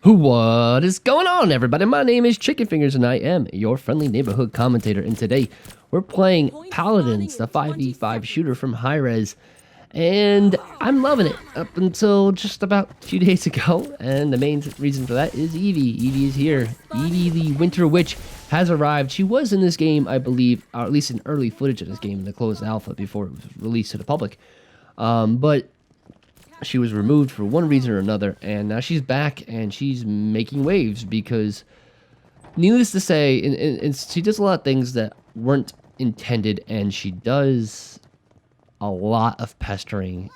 What is going on, everybody? My name is Chicken Fingers, and I am your friendly neighborhood commentator. And today, we're playing Paladins, the 5v5 shooter from Hi-Rez. And I'm loving it up until just about a few days ago. And the main reason for that is Evie. Evie is here. Evie, the Winter Witch, has arrived. She was in this game, I believe, or at least in early footage of this game in the closed alpha before it was released to the public. But she was removed for one reason or another, and now she's back and she's making waves because, needless to say, and she does a lot of things that weren't intended, and she does a lot of pestering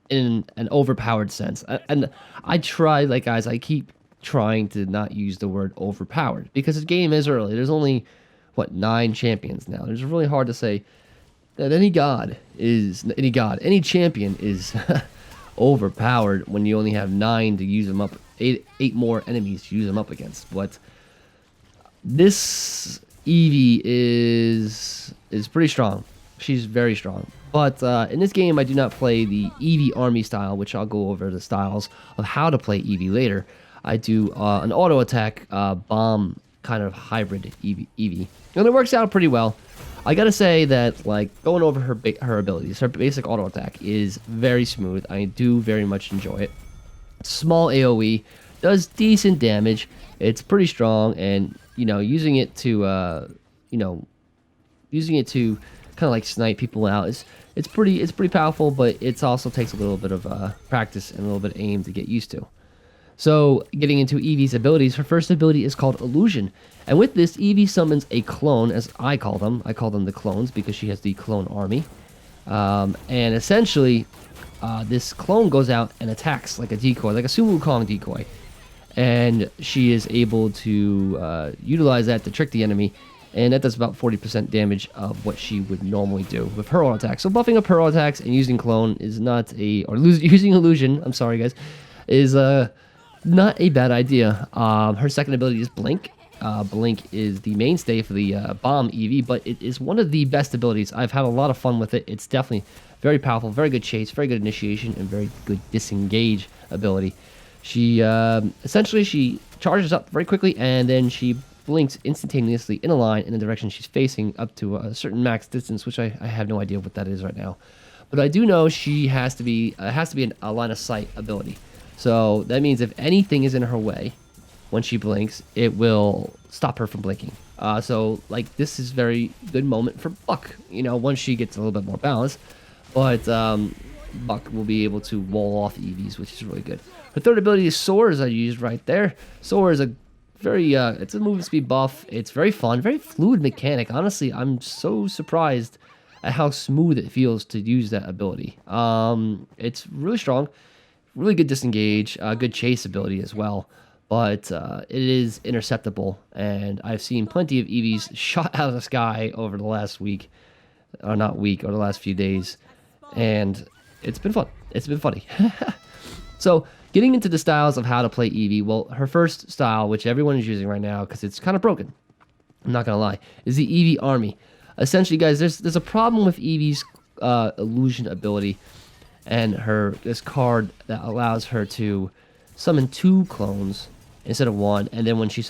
in an overpowered sense. And I try, like, guys, I keep trying to not use the word overpowered because the game is early. There's only, what, 9 champions now. It's really hard to say that any champion is overpowered when you only have 9 to use them up, 8 more enemies to use them up against. But this Evie is pretty strong. She's very strong. But in this game, I do not play the Evie army style, which I'll go over the styles of how to play Evie later. I do an auto attack bomb kind of hybrid Evie, and it works out pretty well. I gotta say that, like, going over her abilities, her basic auto attack is very smooth. I do very much enjoy it. Small AOE, does decent damage. It's pretty strong, and using it to kind of like snipe people out it's pretty powerful. But it also takes a little bit of practice and a little bit of aim to get used to. So, getting into Evie's abilities, her first ability is called Illusion. And with this, Evie summons a clone, as I call them. I call them the clones because she has the clone army. And essentially, this clone goes out and attacks like a decoy, like a Sun Wukong decoy. And she is able to utilize that to trick the enemy. And that does about 40% damage of what she would normally do with her auto attack. So buffing up her auto attacks and using clone is not using Illusion, I'm sorry guys, is not a bad idea. Her second ability is Blink. Blink is the mainstay for the bomb Evie, but it is one of the best abilities. I've had a lot of fun with it. It's definitely very powerful, very good chase, very good initiation, and very good disengage ability. She essentially she charges up very quickly, and then she blinks instantaneously in a line in the direction she's facing up to a certain max distance, which I have no idea what that is right now. But I do know she has to be a line of sight ability. So that means if anything is in her way when she blinks, it will stop her from blinking. So, like, this is very good moment for Buck, once she gets a little bit more balance. But Buck will be able to wall off Evie's, which is really good. Her third ability is Soar, as I used right there. Soar is a very, it's a movement speed buff. It's very fun, very fluid mechanic. Honestly, I'm so surprised at how smooth it feels to use that ability. It's really strong. Really good disengage, good chase ability as well, but it is interceptable, and I've seen plenty of Evies shot out of the sky over the last week, or not week, or the last few days, and it's been fun. It's been funny. So, getting into the styles of how to play Evie, well, her first style, which everyone is using right now because it's kind of broken, I'm not gonna lie, is the Evie army. Essentially, guys, there's a problem with Evie's illusion ability and this card that allows her to summon 2 clones instead of 1, and then when she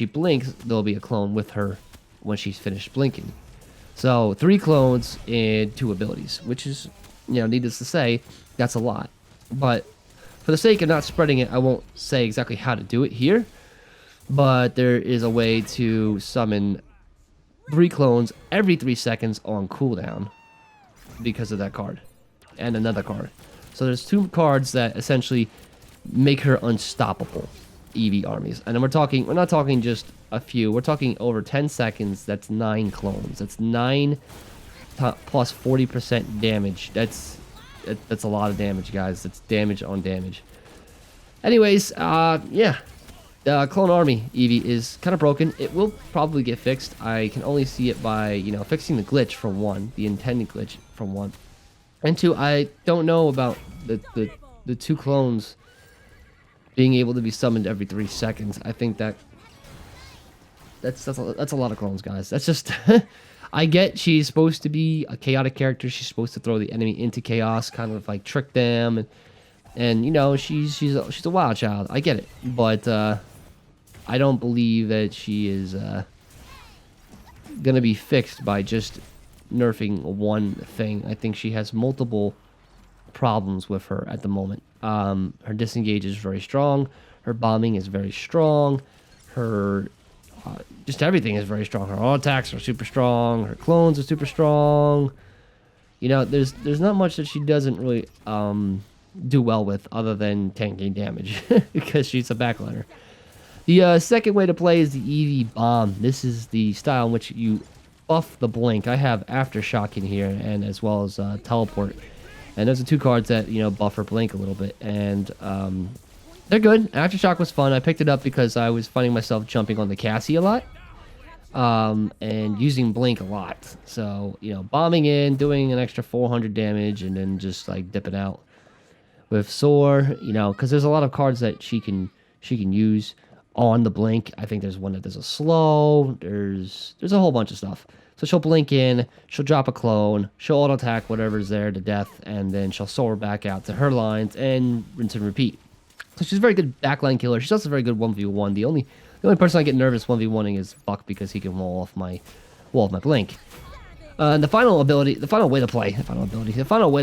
blinks, there'll be a clone with her when she's finished blinking. So 3 clones and 2 abilities, which is, needless to say, that's a lot. But for the sake of not spreading it, I won't say exactly how to do it here, but there is a way to summon 3 clones every 3 seconds on cooldown because of that card. And another card. So there's 2 cards that essentially make her unstoppable, Evie armies. And then we're not talking just a few. We're talking over 10 seconds. That's 9 clones. That's 9 plus 40% damage. That's a lot of damage, guys. That's damage on damage. Anyways, yeah. Clone army Evie is kind of broken. It will probably get fixed. I can only see it by, fixing the glitch for 1, the intended glitch from 1. And 2, I don't know about the 2 clones being able to be summoned every 3 seconds. I think that's a lot of clones, guys. That's just I get she's supposed to be a chaotic character. She's supposed to throw the enemy into chaos, kind of like trick them and And you know, she's a wild child. I get it, but I don't believe that she is gonna be fixed by just nerfing one thing. I think she has multiple problems with her at the moment. Her disengage is very strong. Her bombing is very strong. Her just everything is very strong. Her auto attacks are super strong. Her clones are super strong. You know, there's not much that she doesn't really do well with other than tanking damage because she's a backliner. The second way to play is the Evie Bomb. This is the style in which you buff the blink. I have Aftershock in here, and as well as Teleport. And those are two cards that, you know, buff her blink a little bit. And they're good. Aftershock was fun. I picked it up because I was finding myself jumping on the Cassie a lot. And using blink a lot. So, you know, bombing in, doing an extra 400 damage, and then just like dipping out. With Soar, you know, because there's a lot of cards that she can use on the blink. I think there's one that does a slow. There's a whole bunch of stuff. So she'll blink in, she'll drop a clone, she'll auto attack whatever's there to death, and then she'll soar back out to her lines and rinse and repeat. So she's a very good backline killer. She's also a very good 1v1. The only person I get nervous 1v1ing is Buck because he can wall off my blink. And the final way to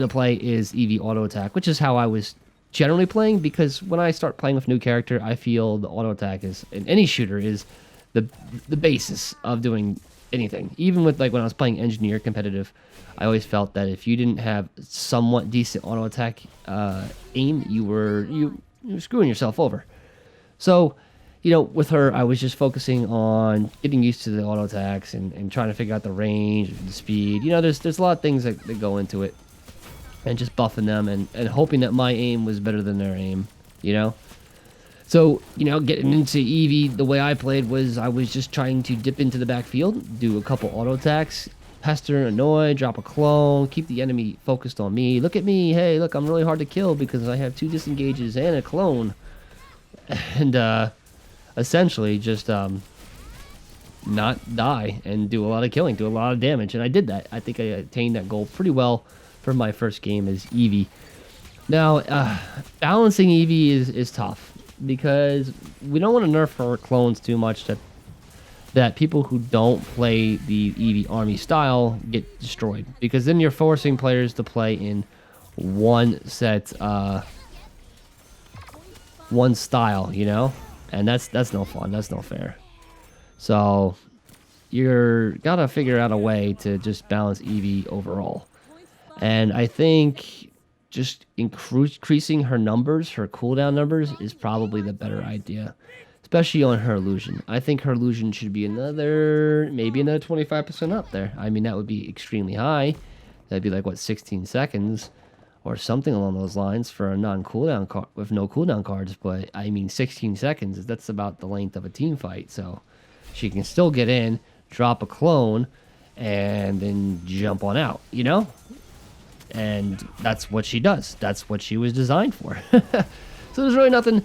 play is Evie auto attack, which is how I was generally playing, because when I start playing with a new character, I feel the auto attack is in any shooter is the basis of doing anything. Even with like when I was playing engineer competitive, I always felt that if you didn't have somewhat decent auto attack aim, you were screwing yourself over. So, you know, with her, I was just focusing on getting used to the auto attacks and trying to figure out the range, the speed. You know, there's a lot of things that go into it. And just buffing them and hoping that my aim was better than their aim, you know? So, you know, getting into Evie, the way I played was I was just trying to dip into the backfield, do a couple auto attacks, pester, annoy, drop a clone, keep the enemy focused on me. Look at me. Hey, look, I'm really hard to kill because I have 2 disengages and a clone. And, essentially just not die and do a lot of killing, do a lot of damage, and I did that. I think I attained that goal pretty well for my first game as Evie. Now, balancing Evie is tough because we don't want to nerf her clones too much that people who don't play the Evie army style get destroyed, because then you're forcing players to play in one style, you know? And that's no fun. That's no fair. So you're gotta figure out a way to just balance Evie overall. And I think just increasing her numbers, her cooldown numbers, is probably the better idea, especially on her illusion. I think her illusion should be maybe another 25% up there. I mean, that would be extremely high. That'd be like, what, 16 seconds? Or something along those lines for a non-cooldown card with no cooldown cards. But I mean, 16 seconds, that's about the length of a team fight. So she can still get in, drop a clone, and then jump on out, you know? And that's what she does. That's what she was designed for. So there's really nothing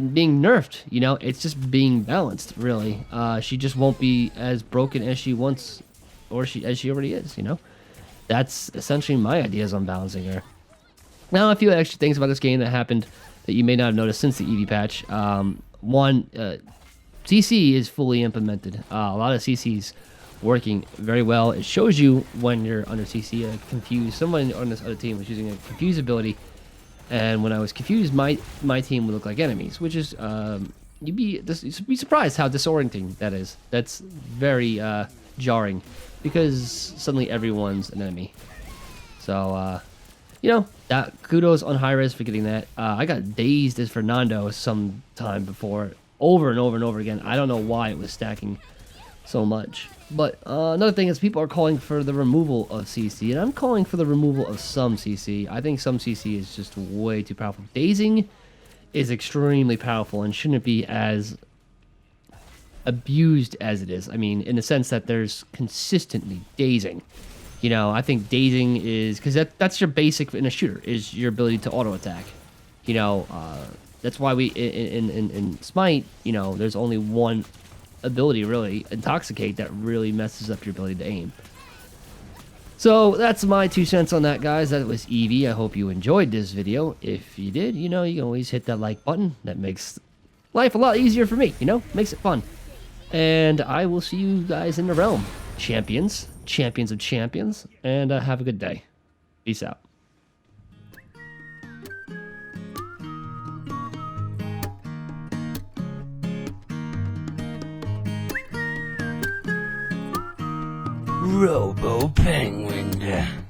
being nerfed, you know? It's just being balanced, really. She just won't be as broken as she wants, or as she already is, you know? That's essentially my ideas on balancing her. Now, a few extra things about this game that happened that you may not have noticed since the Evie patch. One, CC is fully implemented. A lot of CCs working very well. It shows you when you're under CC. Confused. Someone on this other team was using a confuse ability, and when I was confused, my team would look like enemies, which is you'd be surprised how disorienting that is. That's very jarring, because suddenly everyone's an enemy. So, you know, that kudos on Hi-Rez for getting that. I got dazed as Fernando some time before, over and over and over again. I don't know why it was stacking so much. But another thing is people are calling for the removal of CC, and I'm calling for the removal of some CC. I think some CC is just way too powerful. Dazing is extremely powerful and shouldn't be as abused as it is. I mean, in the sense that there's consistently dazing. You know, I think dazing is, because that's your basic in a shooter, is your ability to auto attack. You know, that's why we in Smite, you know, there's only one ability really, Intoxicate, that really messes up your ability to aim. So that's my 2 cents on that, guys. That was Evie. I hope you enjoyed this video. If you did, you know, you can always hit that like button. That makes life a lot easier for me, you know, makes it fun. And I will see you guys in the realm, champions, champions of champions, and have a good day. Peace out. Robo Penguin.